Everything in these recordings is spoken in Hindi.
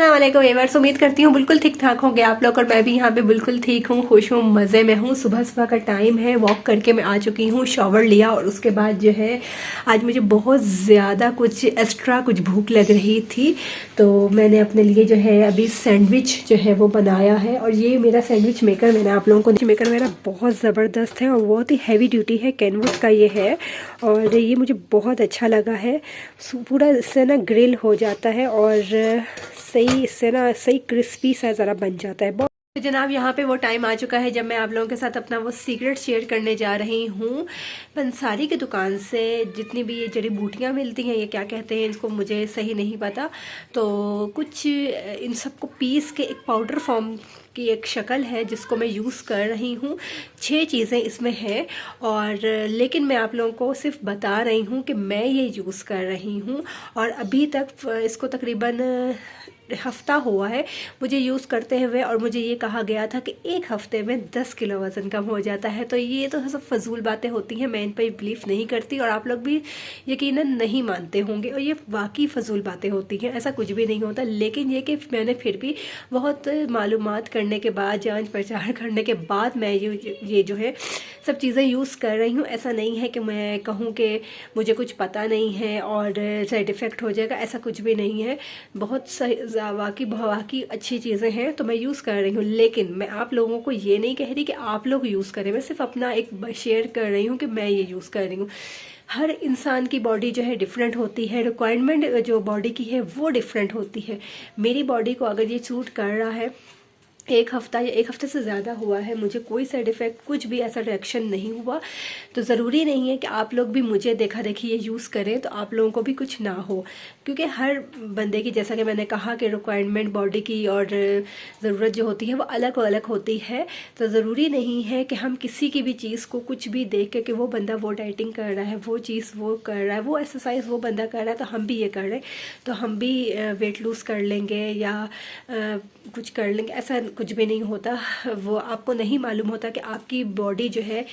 अस्सलाम वालेकुम व्यूअर्स, उम्मीद करती हूँ बिल्कुल ठीक ठाक होंगे आप लोग और मैं भी यहाँ पे बिल्कुल ठीक हूँ, खुश हूँ, मज़े में हूँ। सुबह सुबह का टाइम है, वॉक करके मैं आ चुकी हूँ, शॉवर लिया और उसके बाद जो है आज मुझे बहुत ज़्यादा कुछ एक्स्ट्रा कुछ भूख लग रही थी, तो मैंने अपने लिए जो है अभी सैंडविच जो है वो बनाया है। और ये मेरा सैंडविच मेकर मैंने आप लोगों को मेकर मेरा बहुत ज़बरदस्त है और बहुत ही हैवी ड्यूटी है, कैनवस का ये है और ये मुझे बहुत अच्छा लगा है। पूरा इससे ना ग्रिल हो जाता है और सही इससे ना सही क्रिस्पी सा ज़रा बन जाता है। तो जनाब यहाँ पे वो टाइम आ चुका है जब मैं आप लोगों के साथ अपना वो सीक्रेट शेयर करने जा रही हूँ। पंसारी की दुकान से जितनी भी ये जड़ी बूटियाँ मिलती हैं, ये क्या कहते हैं इनको मुझे सही नहीं पता, तो कुछ इन सबको पीस के एक पाउडर फॉर्म की एक शक्ल है जिसको मैं यूज़ कर रही हूँ। 6 चीज़ें इसमें हैं और लेकिन मैं आप लोगों को सिर्फ बता रही हूँ कि मैं ये यूज़ कर रही हूँ और अभी तक इसको तकरीबन हफ्ता हुआ है मुझे यूज़ करते हुए और मुझे ये कहा गया था कि एक हफ्ते में 10 किलो वज़न कम हो जाता है। तो ये तो सब फजूल बातें होती हैं, मैं इन पर बिलीव नहीं करती और आप लोग भी यकीनन नहीं मानते होंगे और ये वाकई फजूल बातें होती हैं, ऐसा कुछ भी नहीं होता। लेकिन ये कि मैंने फिर भी बहुत मालूमात करने के बाद, जांच पड़ताल करने के बाद मैं ये जो है सब चीज़ें यूज़ कर रही हूँ। ऐसा नहीं है कि मैं कहूँ कि मुझे कुछ पता नहीं है और साइड इफ़ेक्ट हो जाएगा, ऐसा कुछ भी नहीं है। बहुत सही वाकई अच्छी चीज़ें हैं तो मैं यूज़ कर रही हूँ, लेकिन मैं आप लोगों को ये नहीं कह रही कि आप लोग यूज़ करें। मैं सिर्फ अपना एक शेयर कर रही हूँ कि मैं ये यूज़ कर रही हूँ। हर इंसान की बॉडी जो है डिफरेंट होती है, रिक्वायरमेंट जो बॉडी की है वो डिफरेंट होती है। मेरी बॉडी को अगर ये सूट कर रहा है, एक हफ़्ता या एक हफ़्ते से ज़्यादा हुआ है, मुझे कोई साइड इफ़ेक्ट कुछ भी ऐसा रिएक्शन नहीं हुआ, तो ज़रूरी नहीं है कि आप लोग भी मुझे देखा देखी ये यूज़ करें तो आप लोगों को भी कुछ ना हो, क्योंकि हर बंदे की, जैसा कि मैंने कहा कि रिक्वायरमेंट बॉडी की और ज़रूरत जो होती है वो अलग अलग होती है। तो ज़रूरी नहीं है कि हम किसी की भी चीज़ को कुछ भी देख के कि वो बंदा वो डाइटिंग कर रहा है, वो चीज़ वो कर रहा है, वो एक्सरसाइज वो बंदा कर रहा है तो हम भी ये कर रहे हैं तो हम भी वेट लूज़ कर लेंगे या कुछ कर लेंगे, ऐसा कुछ भी नहीं होता। वो आपको नहीं मालूम होता कि आपकी बॉडी जो है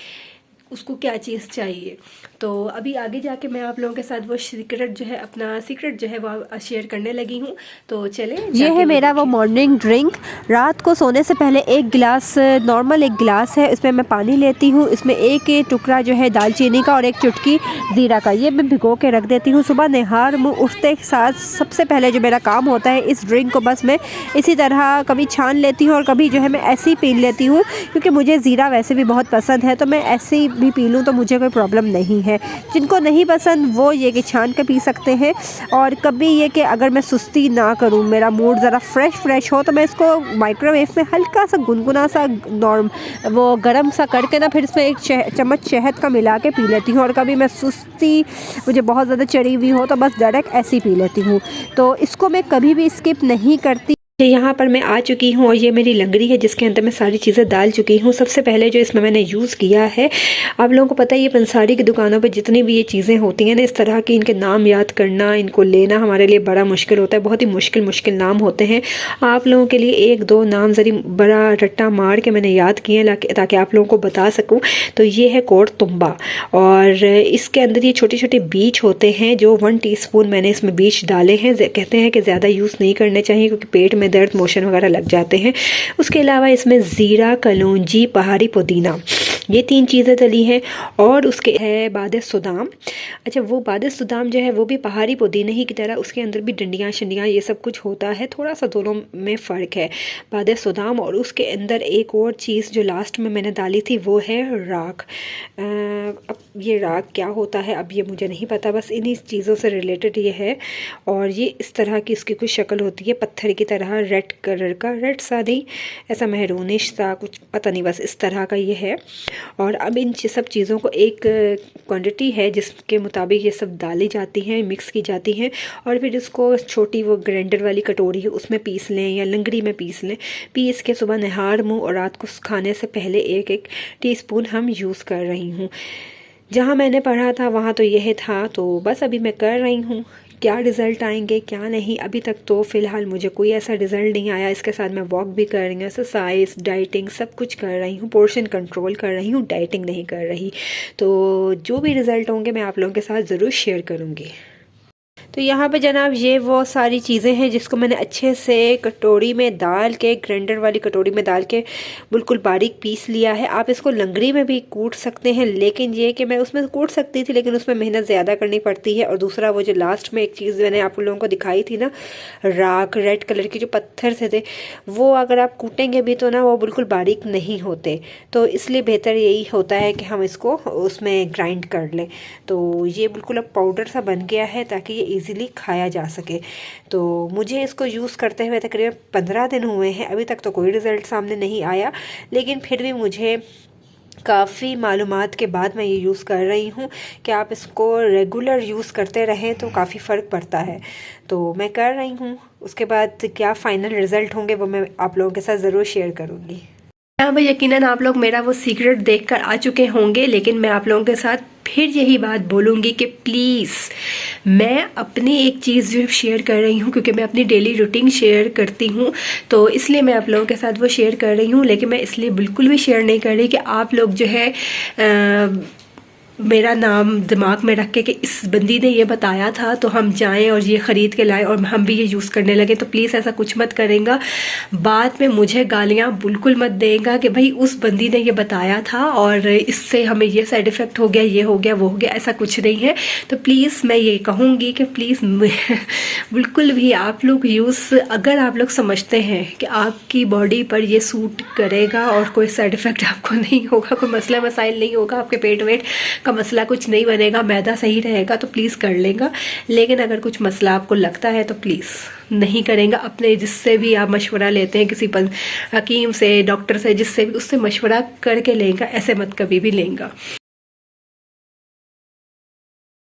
उसको क्या चीज़ चाहिए। तो अभी आगे जाके मैं आप लोगों के साथ वो सीक्रेट जो है अपना सीक्रेट जो है वो शेयर करने लगी हूँ, तो चले। ये है मेरा वो मॉर्निंग ड्रिंक। रात को सोने से पहले एक गिलास, नॉर्मल एक गिलास है, इसमें मैं पानी लेती हूँ, इसमें एक टुकड़ा जो है दालचीनी का और एक चुटकी ज़ीरा का, ये मैं भिगो के रख देती हूँ। सुबह नहार मुँह उठते के साथ सबसे पहले जो मेरा काम होता है, इस ड्रिंक को बस मैं इसी तरह कभी छान लेती हूँ और कभी जो है मैं ऐसे ही पी लेती हूँ, क्योंकि मुझे ज़ीरा वैसे भी बहुत पसंद है तो मैं ऐसे ही भी पी लूँ तो मुझे कोई प्रॉब्लम नहीं है। जिनको नहीं पसंद वो ये कि छान के पी सकते हैं। और कभी ये कि अगर मैं सुस्ती ना करूँ, मेरा मूड ज़रा फ्रेश हो, तो मैं इसको माइक्रोवेव में हल्का सा गुनगुना सा वो गरम सा करके ना फिर इसमें एक चम्मच शहद का मिला के पी लेती हूँ। और कभी मैं सुस्ती मुझे बहुत ज़्यादा चढ़ी हुई हो तो बस डायरेक्ट ऐसे ही पी लेती हूँ, तो इसको मैं कभी भी स्किप नहीं करती। यहाँ पर मैं आ चुकी हूँ और ये मेरी लंगड़ी है जिसके अंदर मैं सारी चीज़ें डाल चुकी हूँ। सबसे पहले जो इसमें मैंने यूज़ किया है, आप लोगों को पता है ये पंसारी की दुकानों पे जितनी भी ये चीज़ें होती हैं ना, इस तरह की इनके नाम याद करना, इनको लेना हमारे लिए बड़ा मुश्किल होता है, बहुत ही मुश्किल नाम होते हैं। आप लोगों के लिए एक दो नाम ज़री बड़ा रट्टा मार के मैंने याद किए हैं ताकि आप लोगों को बता सकूँ। तो ये है कोड तुम्बा और इसके अंदर ये छोटे छोटे बीज होते हैं, जो 1 टीस्पून मैंने इसमें बीज डाले हैं। कहते हैं कि ज़्यादा यूज़ नहीं करने चाहिए क्योंकि पेट में दर्द, मोशन वगैरह लग जाते हैं। उसके अलावा इसमें ज़ीरा, कलौंजी, पहाड़ी पुदीना, ये 3 चीज़ें डली हैं। और उसके है बादे सुदाम। अच्छा, वो बादे सुदाम जो है वो भी पहाड़ी पुदीने ही की तरह, उसके अंदर भी डंडियाँ शंडियाँ ये सब कुछ होता है, थोड़ा सा दोनों में फ़र्क है। बादे सुदाम और उसके अंदर एक और चीज़ जो लास्ट में मैंने डाली थी वो है राख। अब ये राख क्या होता है अब ये मुझे नहीं पता, बस इन्हीं चीज़ों से रिलेटेड ये है। और ये इस तरह की इसकी कुछ शक्ल होती है, पत्थर की तरह, रेड कलर का, रेड सा नहीं, ऐसा मेहरूनिश सा कुछ, पता नहीं, बस इस तरह का ये है। और अब इन सब चीज़ों को एक क्वांटिटी है जिसके मुताबिक ये सब डाली जाती हैं, मिक्स की जाती हैं और फिर इसको छोटी वो ग्राइंडर वाली कटोरी है उसमें पीस लें या लंगड़ी में पीस लें। पीस के सुबह नहार मुँह और रात को खाने से पहले 1-1 टीस्पून हम यूज़ कर रही हूँ। जहाँ मैंने पढ़ा था वहाँ तो यह था, तो बस अभी मैं कर रही हूँ। क्या रिज़ल्ट आएंगे क्या नहीं, अभी तक तो फ़िलहाल मुझे कोई ऐसा रिज़ल्ट नहीं आया। इसके साथ मैं वॉक भी कर रही हूँ, एक्सरसाइज, डाइटिंग सब कुछ कर रही हूँ, पोर्शन कंट्रोल कर रही हूँ, डाइटिंग नहीं कर रही। तो जो भी रिज़ल्ट होंगे मैं आप लोगों के साथ ज़रूर शेयर करूँगी। तो यहाँ पे जनाब ये वो सारी चीज़ें हैं जिसको मैंने अच्छे से कटोरी में डाल के, ग्राइंडर वाली कटोरी में डाल के बिल्कुल बारीक पीस लिया है। आप इसको लंगड़ी में भी कूट सकते हैं, लेकिन ये कि मैं उसमें कूट सकती थी लेकिन उसमें मेहनत ज़्यादा करनी पड़ती है। और दूसरा वो जो लास्ट में एक चीज़ मैंने आप लोगों को दिखाई थी ना, राख रेड कलर की जो पत्थर थे वो अगर आप कूटेंगे भी तो ना वो बिल्कुल बारीक नहीं होते, तो इसलिए बेहतर यही होता है कि हम इसको उसमें ग्राइंड कर लें। तो ये बिल्कुल अब पाउडर सा बन गया है ताकि ये इजीली खाया जा सके। तो मुझे इसको यूज़ करते हुए तकरीबन 15 दिन हुए हैं, अभी तक तो कोई रिज़ल्ट सामने नहीं आया, लेकिन फिर भी मुझे काफ़ी मालूमात के बाद मैं ये यूज़ कर रही हूँ कि आप इसको रेगुलर यूज़ करते रहें तो काफ़ी फ़र्क पड़ता है। तो मैं कर रही हूँ, उसके बाद क्या फ़ाइनल रिज़ल्ट होंगे वो मैं आप लोगों के साथ ज़रूर शेयर करूँगी। हाँ भाई, यकीनन आप लोग मेरा वो सीक्रेट देखकर आ चुके होंगे, लेकिन मैं आप लोगों के साथ फिर यही बात बोलूँगी कि प्लीज़, मैं अपनी एक चीज़ जो शेयर कर रही हूँ क्योंकि मैं अपनी डेली रूटीन शेयर करती हूँ, तो इसलिए मैं आप लोगों के साथ वो शेयर कर रही हूँ। लेकिन मैं इसलिए बिल्कुल भी शेयर नहीं कर रही कि आप लोग जो है मेरा नाम दिमाग में रख के कि इस बंदी ने ये बताया था तो हम जाएं और ये ख़रीद के लाएं और हम भी ये यूज़ करने लगे। तो प्लीज़ ऐसा कुछ मत करेंगे, बाद में मुझे गालियाँ बिल्कुल मत देगा कि भाई उस बंदी ने ये बताया था और इससे हमें ये साइड इफ़ेक्ट हो गया, ये हो गया, वो हो गया। ऐसा कुछ नहीं है। तो प्लीज़ मैं ये कहूँगी कि प्लीज़ बिल्कुल भी आप लोग अगर आप लोग समझते हैं कि आपकी बॉडी पर ये सूट करेगा और कोई साइड इफ़ेक्ट आपको नहीं होगा, कोई मसला मसाइल नहीं होगा, आपके पेट वेट का मसला कुछ नहीं बनेगा, मैदा सही रहेगा, तो प्लीज़ कर लेगा। लेकिन अगर कुछ मसला आपको लगता है तो प्लीज़ नहीं करेंगे। अपने जिससे भी आप मशवरा लेते हैं, किसी हकीम से, डॉक्टर से, जिससे भी, उससे मशवरा करके लेंगे, ऐसे मत कभी भी लेंगे।